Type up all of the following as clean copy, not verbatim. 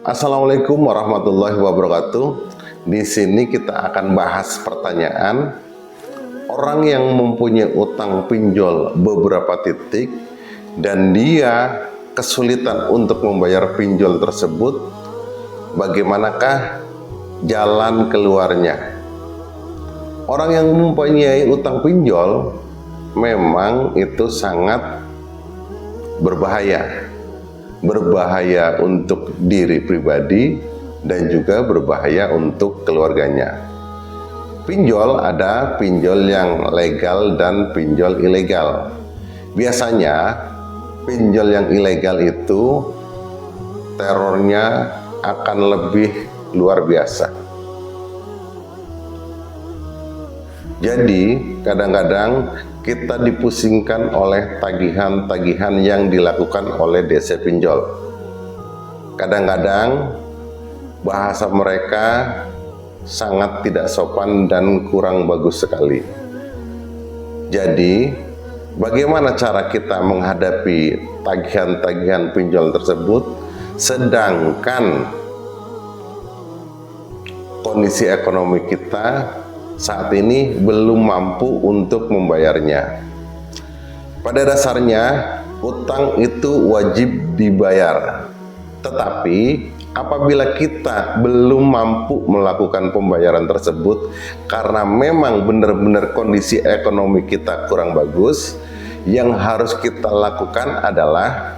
Assalamualaikum warahmatullahi wabarakatuh. Di sini kita akan bahas pertanyaan orang yang mempunyai utang pinjol beberapa titik dan dia kesulitan untuk membayar pinjol tersebut. Bagaimanakah jalan keluarnya? Orang yang mempunyai utang pinjol memang itu sangat berbahaya untuk diri pribadi dan juga berbahaya untuk keluarganya. Pinjol ada pinjol yang legal dan pinjol ilegal. Biasanya pinjol yang ilegal itu terornya akan lebih luar biasa. Jadi kadang-kadang kita dipusingkan oleh tagihan-tagihan yang dilakukan oleh DC pinjol. Kadang-kadang bahasa mereka sangat tidak sopan dan kurang bagus sekali. Jadi, bagaimana cara kita menghadapi tagihan-tagihan pinjol tersebut sedangkan kondisi ekonomi kita saat ini belum mampu untuk membayarnya? Pada dasarnya utang itu wajib dibayar, tetapi apabila kita belum mampu melakukan pembayaran tersebut karena memang benar-benar kondisi ekonomi kita kurang bagus, yang harus kita lakukan adalah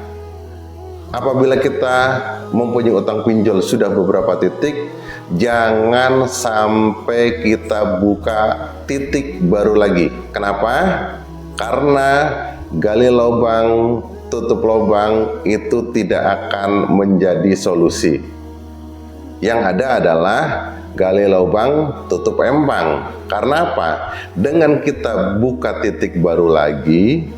apabila kita mempunyai utang pinjol sudah beberapa titik, jangan sampai kita buka titik baru lagi. Kenapa? Karena gali lubang, tutup lubang itu tidak akan menjadi solusi. Yang ada adalah gali lubang, tutup empang. Karena apa? Dengan kita buka titik baru lagi,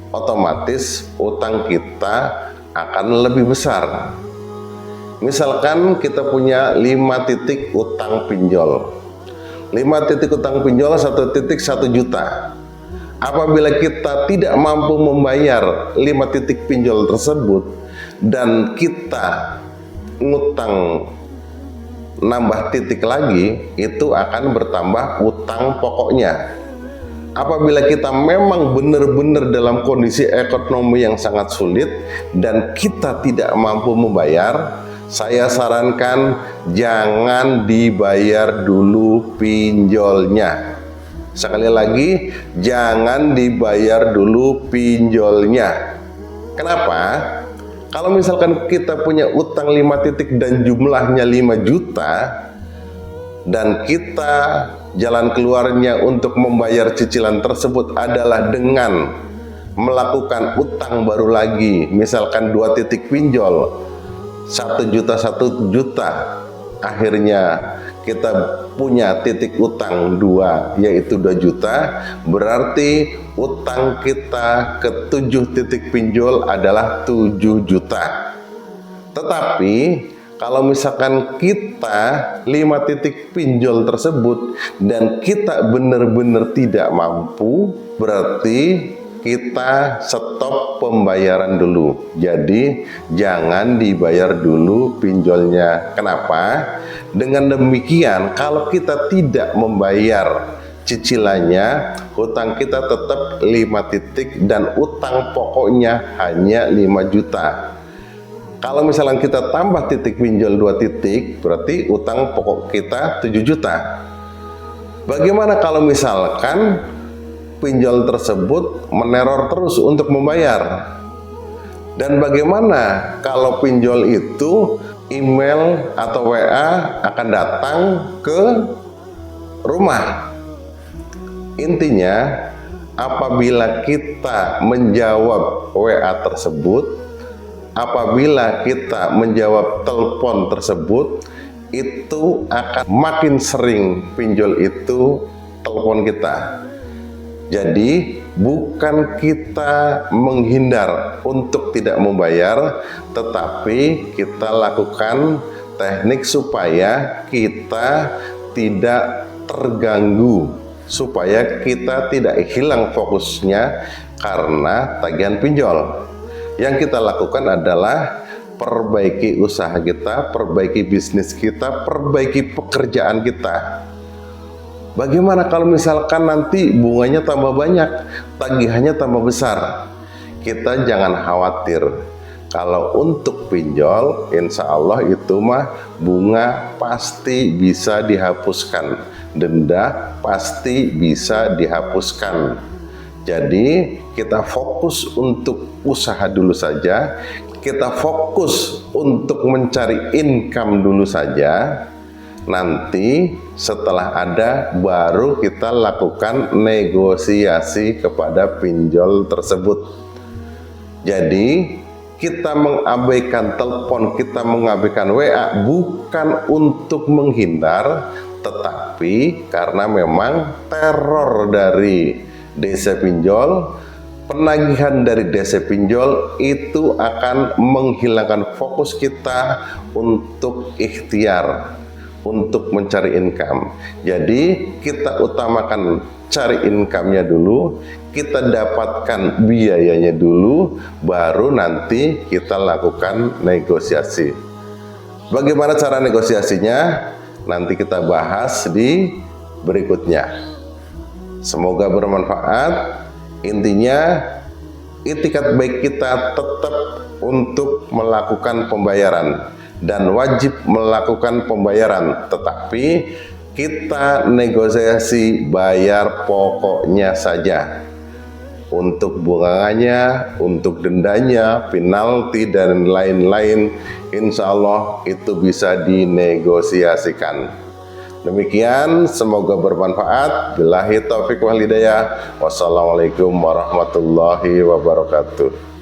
otomatis utang kita akan lebih besar. Misalkan kita punya 5 titik utang pinjol. 5 titik utang pinjol, 1 titik 1 juta. Apabila kita tidak mampu membayar 5 titik pinjol tersebut dan kita ngutang nambah titik lagi, itu akan bertambah utang pokoknya. Apabila kita memang benar-benar dalam kondisi ekonomi yang sangat sulit dan kita tidak mampu membayar, saya sarankan jangan dibayar dulu pinjolnya. Sekali lagi, jangan dibayar dulu pinjolnya. Kenapa? Kalau misalkan kita punya utang 5 titik dan jumlahnya 5 juta dan kita jalan keluarnya untuk membayar cicilan tersebut adalah dengan melakukan utang baru lagi, misalkan 2 titik pinjol 1 juta 1 juta, akhirnya kita punya titik utang 2 yaitu 2 juta, berarti utang kita ke 7 titik pinjol adalah 7 juta. Tetapi kalau misalkan kita 5 titik pinjol tersebut dan kita benar-benar tidak mampu, berarti kita stop pembayaran dulu. Jadi jangan dibayar dulu pinjolnya. Kenapa? Dengan demikian kalau kita tidak membayar cicilannya, hutang kita tetap 5 titik dan utang pokoknya hanya 5 juta. Kalau misalnya kita tambah titik pinjol 2 titik, berarti utang pokok kita 7 juta. Bagaimana kalau misalkan pinjol tersebut meneror terus untuk membayar? Dan bagaimana kalau pinjol itu email atau WA akan datang ke rumah? Intinya, apabila kita menjawab WA tersebut, apabila kita menjawab telepon tersebut, itu akan makin sering pinjol itu telepon kita. Jadi bukan kita menghindar untuk tidak membayar, tetapi kita lakukan teknik supaya kita tidak terganggu, supaya kita tidak hilang fokusnya karena tagihan pinjol. Yang kita lakukan adalah perbaiki usaha kita, perbaiki bisnis kita, perbaiki pekerjaan kita. Bagaimana kalau misalkan nanti bunganya tambah banyak, tagihannya tambah besar? Kita jangan khawatir. Kalau untuk pinjol, insya Allah itu mah bunga pasti bisa dihapuskan, denda pasti bisa dihapuskan. Jadi kita fokus untuk usaha dulu saja, kita fokus untuk mencari income dulu saja. Nanti setelah ada baru kita lakukan negosiasi kepada pinjol tersebut. Jadi kita mengabaikan telepon, kita mengabaikan WA bukan untuk menghindar, tetapi karena memang teror dari DC pinjol, penagihan dari DC pinjol itu akan menghilangkan fokus kita untuk ikhtiar, untuk mencari income. Jadi kita utamakan cari income-nya dulu, kita dapatkan biayanya dulu, baru nanti kita lakukan negosiasi. Bagaimana cara negosiasinya? Nanti kita bahas di berikutnya. Semoga bermanfaat. Intinya, itikat baik kita tetap untuk melakukan pembayaran dan wajib melakukan pembayaran, tetapi kita negosiasi bayar pokoknya saja. Untuk bunganya, untuk dendanya, penalti dan lain-lain, insya Allah itu bisa dinegosiasikan. Demikian, semoga bermanfaat. Billahi taufiq wal hidayah. Wassalamualaikum warahmatullahi wabarakatuh.